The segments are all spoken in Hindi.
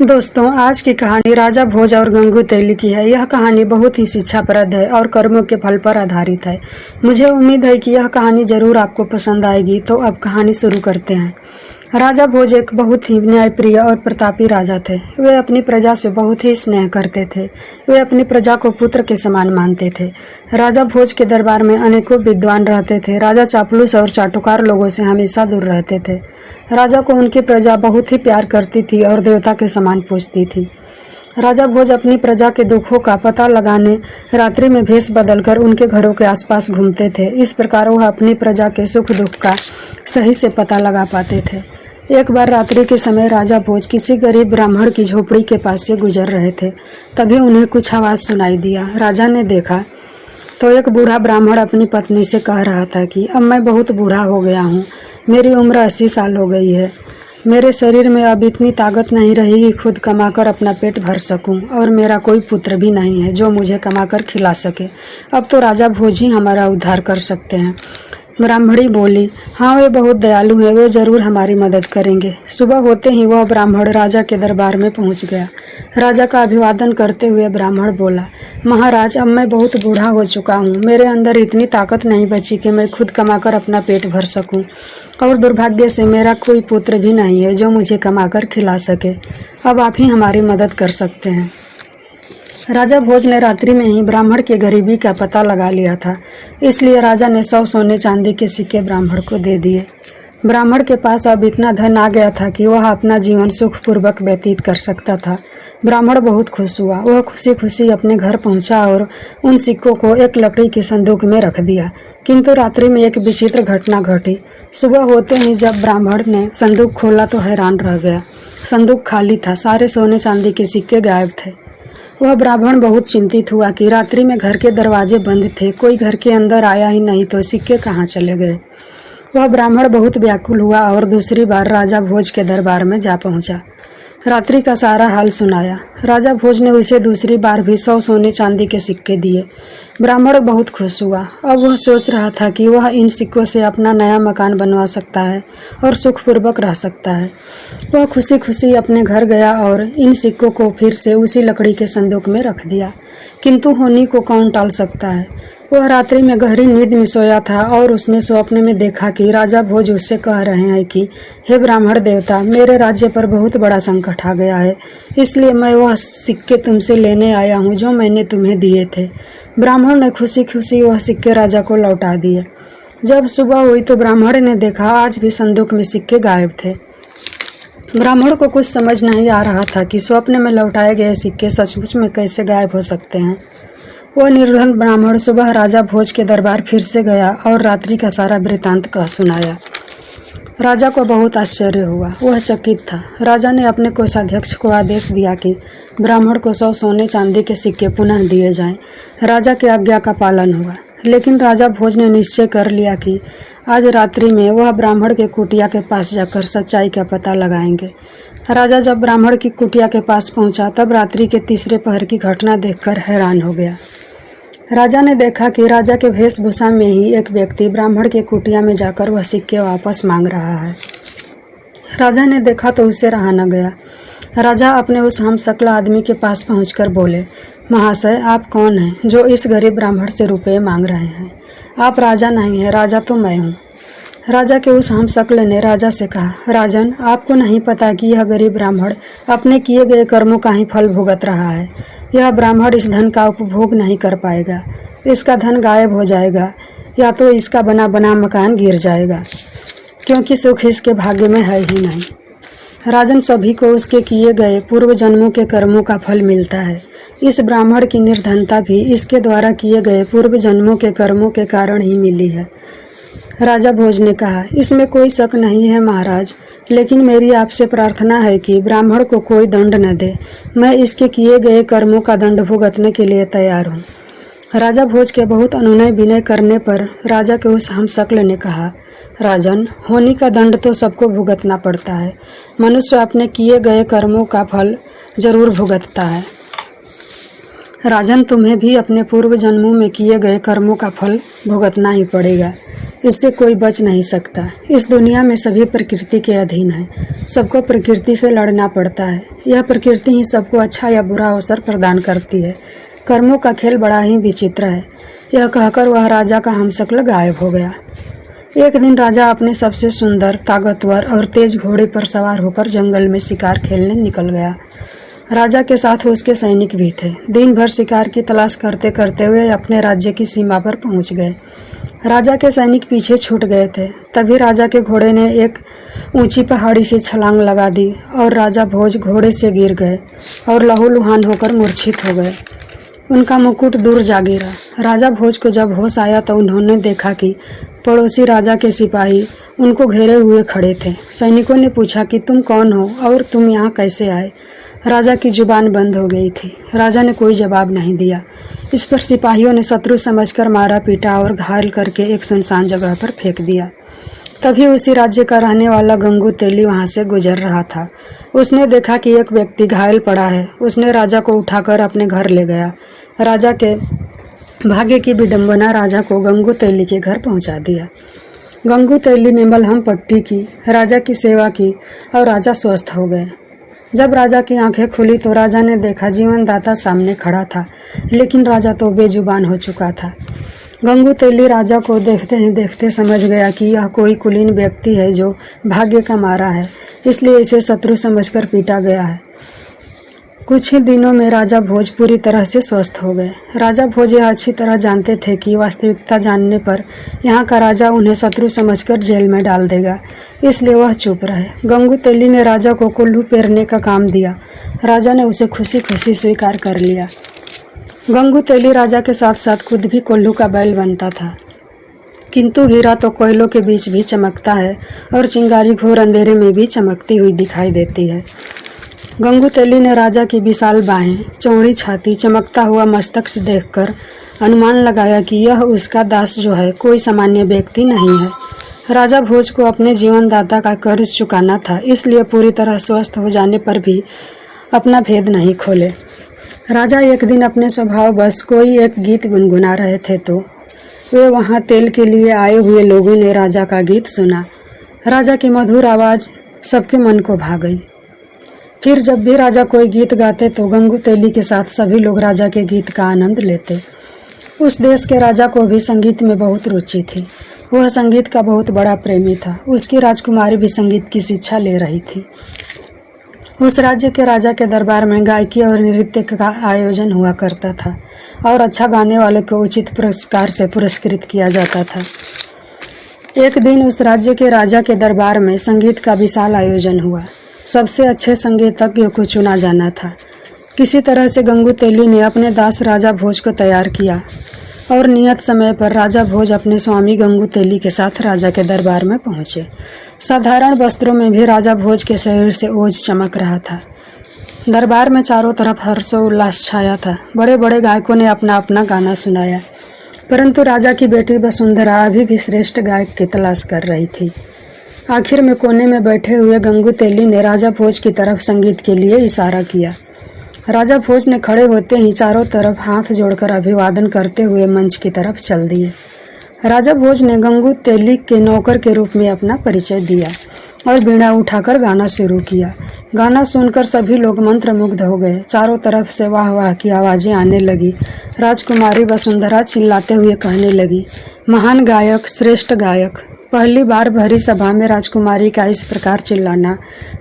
दोस्तों, आज की कहानी राजा भोज और गंगू तेली की है। यह कहानी बहुत ही शिक्षाप्रद है और कर्मों के फल पर आधारित है। मुझे उम्मीद है कि यह कहानी जरूर आपको पसंद आएगी। तो अब कहानी शुरू करते हैं। राजा भोज एक बहुत ही न्यायप्रिय और प्रतापी राजा थे। वे अपनी प्रजा से बहुत ही स्नेह करते थे। वे अपनी प्रजा को पुत्र के समान मानते थे। राजा भोज के दरबार में अनेकों विद्वान रहते थे। राजा चापलूस और चाटुकार लोगों से हमेशा दूर रहते थे। राजा को उनकी प्रजा बहुत ही प्यार करती थी और देवता के समान पूजती थी। राजा भोज अपनी प्रजा के दुखों का पता लगाने रात्रि में भेष बदलकर उनके घरों के आसपास घूमते थे। इस प्रकार वह अपनी प्रजा के सुख दुख का सही से पता लगा पाते थे। एक बार रात्रि के समय राजा भोज किसी गरीब ब्राह्मण की झोपड़ी के पास से गुजर रहे थे। तभी उन्हें कुछ आवाज़ सुनाई दिया। राजा ने देखा तो एक बूढ़ा ब्राह्मण अपनी पत्नी से कह रहा था कि अब मैं बहुत बूढ़ा हो गया हूँ। मेरी उम्र 80 साल हो गई है। मेरे शरीर में अब इतनी ताकत नहीं रही कि खुद कमाकर अपना पेट भर सकूं, और मेरा कोई पुत्र भी नहीं है जो मुझे कमाकर खिला सके। अब तो राजा भोज ही हमारा उद्धार कर सकते हैं। ब्राह्मणी बोली, हाँ, वे बहुत दयालु हैं, वे जरूर हमारी मदद करेंगे। सुबह होते ही वह ब्राह्मण राजा के दरबार में पहुंच गया। राजा का अभिवादन करते हुए ब्राह्मण बोला, महाराज, अब मैं बहुत बूढ़ा हो चुका हूँ। मेरे अंदर इतनी ताकत नहीं बची कि मैं खुद कमाकर अपना पेट भर सकूं, और दुर्भाग्य से मेरा कोई पुत्र भी नहीं है जो मुझे कमाकर खिला सके। अब आप ही हमारी मदद कर सकते हैं। राजा भोज ने रात्रि में ही ब्राह्मण की गरीबी का पता लगा लिया था। इसलिए राजा ने 100 सोने चांदी के सिक्के ब्राह्मण को दे दिए। ब्राह्मण के पास अब इतना धन आ गया था कि वह अपना जीवन सुखपूर्वक व्यतीत कर सकता था। ब्राह्मण बहुत खुश हुआ। वह खुशी खुशी अपने घर पहुंचा और उन सिक्कों को एक लकड़ी के संदूक में रख दिया। किंतु रात्रि में एक विचित्र घटना घटी। सुबह होते ही जब ब्राह्मण ने संदूक खोला तो हैरान रह गया। संदूक खाली था। सारे सोने चांदी के सिक्के गायब थे। वह ब्राह्मण बहुत चिंतित हुआ कि रात्रि में घर के दरवाजे बंद थे, कोई घर के अंदर आया ही नहीं, तो सिक्के कहाँ चले गए। वह ब्राह्मण बहुत व्याकुल हुआ और दूसरी बार राजा भोज के दरबार में जा पहुंचा। रात्रि का सारा हाल सुनाया। राजा भोज ने उसे दूसरी बार भी 100 सोने चांदी के सिक्के दिए। ब्राह्मण बहुत खुश हुआ। अब वह सोच रहा था कि वह इन सिक्कों से अपना नया मकान बनवा सकता है और सुखपूर्वक रह सकता है। वह खुशी खुशी अपने घर गया और इन सिक्कों को फिर से उसी लकड़ी के संदूक में रख दिया। किंतु होनी को कौन टाल सकता है। वह रात्रि में गहरी नींद में सोया था और उसने स्वप्न में देखा कि राजा भोज उससे कह रहे हैं कि हे ब्राह्मण देवता, मेरे राज्य पर बहुत बड़ा संकट आ गया है, इसलिए मैं वह सिक्के तुमसे लेने आया हूँ जो मैंने तुम्हें दिए थे। ब्राह्मण ने खुशी खुशी वह सिक्के राजा को लौटा दिए। जब सुबह हुई तो ब्राह्मण ने देखा आज भी संदूक में सिक्के गायब थे। ब्राह्मण को कुछ समझ नहीं आ रहा था कि स्वप्न में लौटाए गए सिक्के सचमुच में कैसे गायब हो सकते हैं। वह निर्धन ब्राह्मण सुबह राजा भोज के दरबार फिर से गया और रात्रि का सारा वृतांत कह सुनाया। राजा को बहुत आश्चर्य हुआ। वह चकित था। राजा ने अपने कोषाध्यक्ष को आदेश दिया कि ब्राह्मण को 100 सोने चांदी के सिक्के पुनः दिए जाएं। राजा की आज्ञा का पालन हुआ। लेकिन राजा भोज ने निश्चय कर लिया कि आज रात्रि में वह ब्राह्मण के कुटिया के पास जाकर सच्चाई का पता लगाएंगे। राजा जब ब्राह्मण की कुटिया के पास पहुंचा तब रात्रि के तीसरे पहर की घटना देखकर हैरान हो गया। राजा ने देखा कि राजा के वेशभूषा में ही एक व्यक्ति ब्राह्मण के कुटिया में जाकर वह सिक्के वापस मांग रहा है। राजा ने देखा तो उसे रहा न गया। राजा अपने उस हमशक्ल आदमी के पास पहुंचकर बोले, महाशय, आप कौन हैं जो इस गरीब ब्राह्मण से रुपये मांग रहे हैं? आप राजा नहीं हैं, राजा तो मैं हूँ। राजा के उस हमशक्ल ने राजा से कहा, राजन, आपको नहीं पता कि यह गरीब ब्राह्मण अपने किए गए कर्मों का ही फल भुगत रहा है। यह ब्राह्मण इस धन का उपभोग नहीं कर पाएगा। इसका धन गायब हो जाएगा या तो इसका बना बना मकान गिर जाएगा, क्योंकि सुख इसके भाग्य में है ही नहीं। राजन, सभी को उसके किए गए पूर्व जन्मों के कर्मों का फल मिलता है। इस ब्राह्मण की निर्धनता भी इसके द्वारा किए गए पूर्व जन्मों के कर्मों के कारण ही मिली है। राजा भोज ने कहा, इसमें कोई शक नहीं है महाराज, लेकिन मेरी आपसे प्रार्थना है कि ब्राह्मण को कोई दंड न दे। मैं इसके किए गए कर्मों का दंड भुगतने के लिए तैयार हूँ। राजा भोज के बहुत अनुनय विनय करने पर राजा के उस हमशक्ल ने कहा, राजन, होनी का दंड तो सबको भुगतना पड़ता है। मनुष्य अपने किए गए कर्मों का फल जरूर भुगतता है। राजन, तुम्हें भी अपने पूर्व जन्मों में किए गए कर्मों का फल भुगतना ही पड़ेगा। इससे कोई बच नहीं सकता। इस दुनिया में सभी प्रकृति के अधीन है, सबको प्रकृति से लड़ना पड़ता है। यह प्रकृति ही सबको अच्छा या बुरा अवसर प्रदान करती है। कर्मों का खेल बड़ा ही विचित्र है। यह कहकर वह राजा का हमशक्ल गायब हो गया। एक दिन राजा अपने सबसे सुंदर, ताकतवर और तेज घोड़े पर सवार होकर जंगल में शिकार खेलने निकल गया। राजा के साथ उसके सैनिक भी थे। दिन भर शिकार की तलाश करते करते हुए अपने राज्य की सीमा पर पहुंच गए। राजा के सैनिक पीछे छूट गए थे। तभी राजा के घोड़े ने एक ऊंची पहाड़ी से छलांग लगा दी और राजा भोज घोड़े से गिर गए और लहूलुहान होकर मूर्छित हो गए। उनका मुकुट दूर जा गिरा। राजा भोज को जब होश आया तो उन्होंने देखा कि पड़ोसी राजा के सिपाही उनको घेरे हुए खड़े थे। सैनिकों ने पूछा कि तुम कौन हो और तुम यहाँ कैसे आए? राजा की जुबान बंद हो गई थी। राजा ने कोई जवाब नहीं दिया। इस पर सिपाहियों ने शत्रु समझकर मारा पीटा और घायल करके एक सुनसान जगह पर फेंक दिया। तभी उसी राज्य का रहने वाला गंगू तेली वहां से गुजर रहा था। उसने देखा कि एक व्यक्ति घायल पड़ा है। उसने राजा को उठाकर अपने घर ले गया। राजा के भाग्य की विडंबना राजा को गंगू तेली के घर पहुंचा दिया। गंगू तेली ने मलहम पट्टी की, राजा की सेवा की और राजा स्वस्थ हो गए। जब राजा की आंखें खुली तो राजा ने देखा जीवनदाता सामने खड़ा था, लेकिन राजा तो बेजुबान हो चुका था। गंगू तेली राजा को देखते ही देखते समझ गया कि यह कोई कुलीन व्यक्ति है जो भाग्य का मारा है, इसलिए इसे शत्रु समझकर पीटा गया है। कुछ ही दिनों में राजा भोज पूरी तरह से स्वस्थ हो गए। राजा भोज यह अच्छी तरह जानते थे कि वास्तविकता जानने पर यहाँ का राजा उन्हें शत्रु समझकर जेल में डाल देगा, इसलिए वह चुप रहे। गंगू तेली ने राजा को कुल्लू पेरने का काम दिया। राजा ने उसे खुशी खुशी स्वीकार कर लिया। गंगू तेली राजा के साथ साथ खुद भी कोल्हू का बैल बनता था। किंतु हीरा तो कोयलों के बीच भी चमकता है और चिंगारी घोर अंधेरे में भी चमकती हुई दिखाई देती है। गंगू तेली ने राजा की विशाल बाहें, चौड़ी छाती, चमकता हुआ मस्तक से देखकर अनुमान लगाया कि यह उसका दास जो है कोई सामान्य व्यक्ति नहीं है। राजा भोज को अपने जीवनदाता का कर्ज चुकाना था, इसलिए पूरी तरह स्वस्थ हो जाने पर भी अपना भेद नहीं खोले। राजा एक दिन अपने स्वभाव बस कोई एक गीत गुनगुना रहे थे तो वे वहाँ तेल के लिए आए हुए लोगों ने राजा का गीत सुना। राजा की मधुर आवाज़ सबके मन को भा गई। फिर जब भी राजा कोई गीत गाते तो गंगू तेली के साथ सभी लोग राजा के गीत का आनंद लेते। उस देश के राजा को भी संगीत में बहुत रुचि थी। वह संगीत का बहुत बड़ा प्रेमी था। उसकी राजकुमारी भी संगीत की शिक्षा ले रही थी। उस राज्य के राजा के दरबार में गायकी और नृत्य का आयोजन हुआ करता था और अच्छा गाने वाले को उचित पुरस्कार से पुरस्कृत किया जाता था। एक दिन उस राज्य के राजा के दरबार में संगीत का विशाल आयोजन हुआ। सबसे अच्छे संगीतज्ञ को चुना जाना था। किसी तरह से गंगू तेली ने अपने दास राजा भोज को तैयार किया और नियत समय पर राजा भोज अपने स्वामी गंगू तेली के साथ राजा के दरबार में पहुंचे। साधारण वस्त्रों में भी राजा भोज के शरीर से ओज चमक रहा था। दरबार में चारों तरफ हर्षोल्लास छाया था। बड़े बड़े गायकों ने अपना अपना गाना सुनाया, परंतु राजा की बेटी वसुंधरा अभी भी श्रेष्ठ गायक की तलाश कर रही थी। आखिर में कोने में बैठे हुए गंगू तेली ने राजा भोज की तरफ संगीत के लिए इशारा किया। राजा भोज ने खड़े होते ही चारों तरफ हाथ जोड़कर अभिवादन करते हुए मंच की तरफ चल दिए। राजा भोज ने गंगू तेली के नौकर के रूप में अपना परिचय दिया और बीड़ा उठाकर गाना शुरू किया। गाना सुनकर सभी लोग मंत्रमुग्ध हो गए। चारों तरफ से वाह वाह की आवाज़ें आने लगी। राजकुमारी वसुंधरा चिल्लाते हुए कहने लगी, महान गायक, श्रेष्ठ गायक। पहली बार भरी सभा में राजकुमारी का इस प्रकार चिल्लाना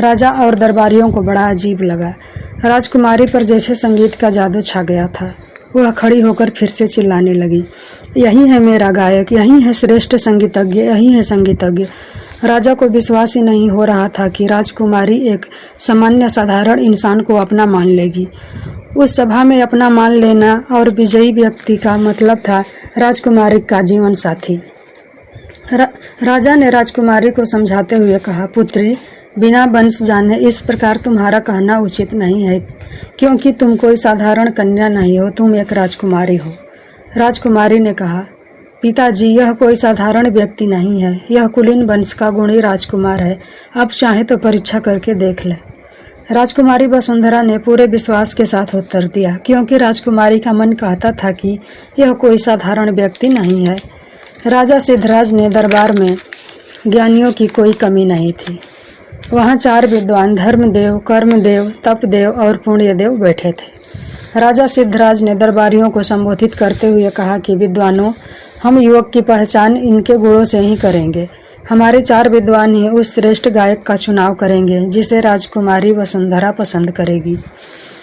राजा और दरबारियों को बड़ा अजीब लगा। राजकुमारी पर जैसे संगीत का जादू छा गया था। वह खड़ी होकर फिर से चिल्लाने लगी, यही है मेरा गायक, यही है श्रेष्ठ संगीतज्ञ, यही है संगीतज्ञ। राजा को विश्वास ही नहीं हो रहा था कि राजकुमारी एक सामान्य साधारण इंसान को अपना मान लेगी। उस सभा में अपना मान लेना और विजयी व्यक्ति का मतलब था राजकुमारी का जीवन साथी। राजा ने राजकुमारी को समझाते हुए कहा, पुत्री, बिना वंश जाने इस प्रकार तुम्हारा कहना उचित नहीं है, क्योंकि तुम कोई साधारण कन्या नहीं हो, तुम एक राजकुमारी हो। राजकुमारी ने कहा, पिताजी, यह कोई साधारण व्यक्ति नहीं है, यह कुलीन वंश का गुणी राजकुमार है। आप चाहें तो परीक्षा करके देख लें। राजकुमारी वसुंधरा ने पूरे विश्वास के साथ उत्तर दिया, क्योंकि राजकुमारी का मन कहता था कि यह कोई साधारण व्यक्ति नहीं है। राजा सिद्धराज ने दरबार में ज्ञानियों की कोई कमी नहीं थी। वहाँ 4 विद्वान धर्मदेव, कर्मदेव, तपदेव और पुण्यदेव बैठे थे। राजा सिद्धराज ने दरबारियों को संबोधित करते हुए कहा कि विद्वानों, हम युवक की पहचान इनके गुणों से ही करेंगे। हमारे 4 विद्वान ही उस श्रेष्ठ गायक का चुनाव करेंगे जिसे राजकुमारी वसुंधरा पसंद करेगी।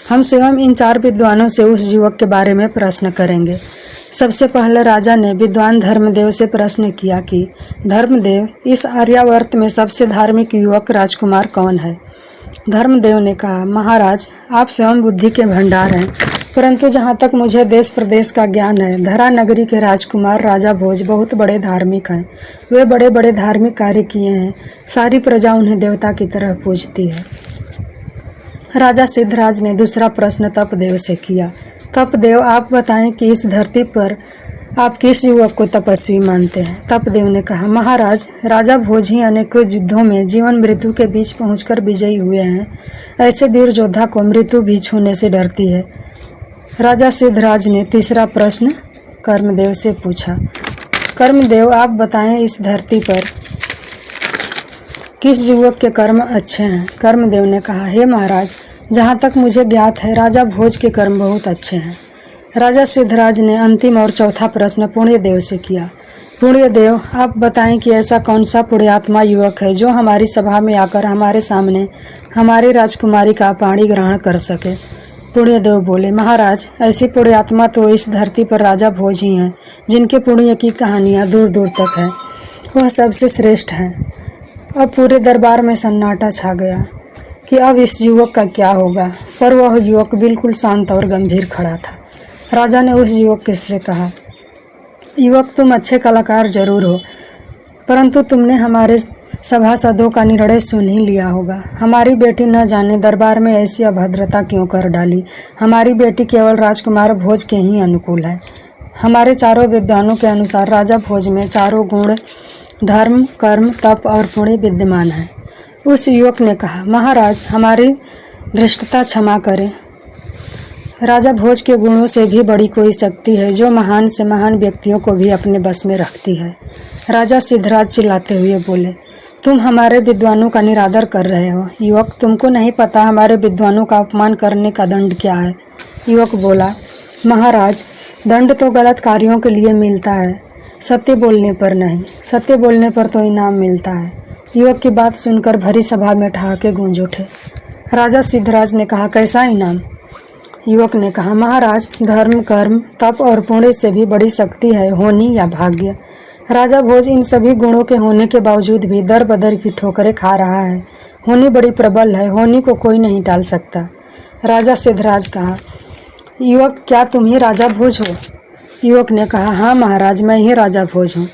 हम स्वयं इन 4 विद्वानों से उस युवक के बारे में प्रश्न करेंगे। सबसे पहले राजा ने विद्वान धर्मदेव से प्रश्न किया कि धर्मदेव, इस आर्यावर्त में सबसे धार्मिक युवक राजकुमार कौन है? धर्मदेव ने कहा, महाराज, आप स्वयं बुद्धि के भंडार हैं, परंतु जहाँ तक मुझे देश प्रदेश का ज्ञान है, धरा नगरी के राजकुमार राजा भोज बहुत बड़े धार्मिक हैं। वे बड़े बड़े धार्मिक कार्य किए हैं। सारी प्रजा उन्हें देवता की तरह पूजती है। राजा सिद्धराज ने दूसरा प्रश्न तपदेव से किया। तपदेव, आप बताएं कि इस धरती पर आप किस युवक को तपस्वी मानते हैं? तपदेव ने कहा, महाराज, राजा भोज ही अनेकों युद्धों में जीवन मृत्यु के बीच पहुंचकर विजयी हुए हैं। ऐसे वीर योद्धा को मृत्यु भी छूने से डरती है। राजा सिद्धराज ने तीसरा प्रश्न कर्मदेव से पूछा। कर्मदेव, आप बताएं इस धरती पर किस युवक के कर्म अच्छे हैं? कर्मदेव ने कहा, हे महाराज, जहाँ तक मुझे ज्ञात है, राजा भोज के कर्म बहुत अच्छे हैं। राजा सिद्धराज ने अंतिम और चौथा प्रश्न पुण्यदेव से किया। पुण्यदेव, आप बताएं कि ऐसा कौन सा पुण्यात्मा युवक है जो हमारी सभा में आकर हमारे सामने हमारी राजकुमारी का पाणी ग्रहण कर सके? पुण्यदेव बोले, महाराज, ऐसी पुण्यात्मा तो इस धरती पर राजा भोज ही हैं, जिनके पुण्य की कहानियाँ दूर दूर तक है। वह सबसे श्रेष्ठ है। अब पूरे दरबार में सन्नाटा छा गया कि अब इस युवक का क्या होगा, पर वह युवक बिल्कुल शांत और गंभीर खड़ा था। राजा ने उस युवक से कहा, युवक, तुम अच्छे कलाकार जरूर हो, परंतु तुमने हमारे सभासदों का निर्णय सुन ही लिया होगा। हमारी बेटी न जाने दरबार में ऐसी अभद्रता क्यों कर डाली। हमारी बेटी केवल राजकुमार भोज के ही अनुकूल है। हमारे 4 विद्वानों के अनुसार राजा भोज में 4 गुण धर्म, कर्म, तप और पुण्य विद्यमान है। उस युवक ने कहा, महाराज, हमारी धृष्टता क्षमा करें। राजा भोज के गुणों से भी बड़ी कोई शक्ति है जो महान से महान व्यक्तियों को भी अपने बस में रखती है। राजा सिद्धराज चिल्लाते हुए बोले, तुम हमारे विद्वानों का निरादर कर रहे हो। युवक, तुमको नहीं पता हमारे विद्वानों का अपमान करने का दंड क्या है? युवक बोला, महाराज, दंड तो गलत कार्यों के लिए मिलता है, सत्य बोलने पर नहीं। सत्य बोलने पर तो इनाम मिलता है। युवक की बात सुनकर भरी सभा में ठहाके गूंज उठे। राजा सिद्धराज ने कहा, कैसा इनाम? युवक ने कहा, महाराज, धर्म, कर्म, तप और पुण्य से भी बड़ी शक्ति है होनी या भाग्य। राजा भोज इन सभी गुणों के होने के बावजूद भी दर बदर की ठोकरें खा रहा है। होनी बड़ी प्रबल है, होनी को कोई नहीं टाल सकता। राजा सिद्धराज कहा, युवक, क्या तुम ही राजा भोज हो? युवक ने कहा, हाँ महाराज, मैं ही राजा भोज हूँ।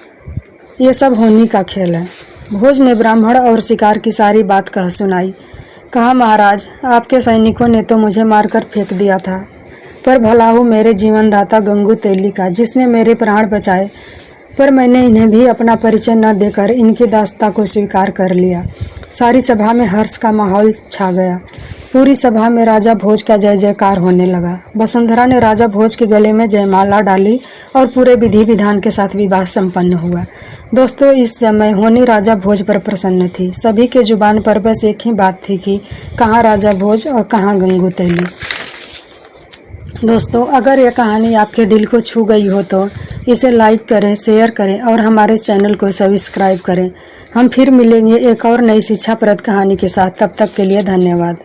ये सब होनी का खेल है। भोज ने ब्राह्मण और शिकार की सारी बात कह सुनाई। कहा, महाराज, आपके सैनिकों ने तो मुझे मारकर फेंक दिया था, पर भला हो मेरे जीवनदाता गंगू तेली का, जिसने मेरे प्राण बचाए। पर मैंने इन्हें भी अपना परिचय न देकर इनकी दास्ता को स्वीकार कर लिया। सारी सभा में हर्ष का माहौल छा गया। पूरी सभा में राजा भोज का जय जयकार होने लगा। वसुंधरा ने राजा भोज के गले में जयमाला डाली और पूरे विधि विधान के साथ विवाह संपन्न हुआ। दोस्तों, इस समय होनी राजा भोज पर प्रसन्न थी। सभी के जुबान पर बस एक ही बात थी कि कहाँ राजा भोज और कहाँ गंगू तेली। दोस्तों, अगर यह कहानी आपके दिल को छू गई हो तो इसे लाइक करें, शेयर करें और हमारे चैनल को सब्सक्राइब करें। हम फिर मिलेंगे एक और नई शिक्षाप्रद कहानी के साथ। तब तक के लिए धन्यवाद।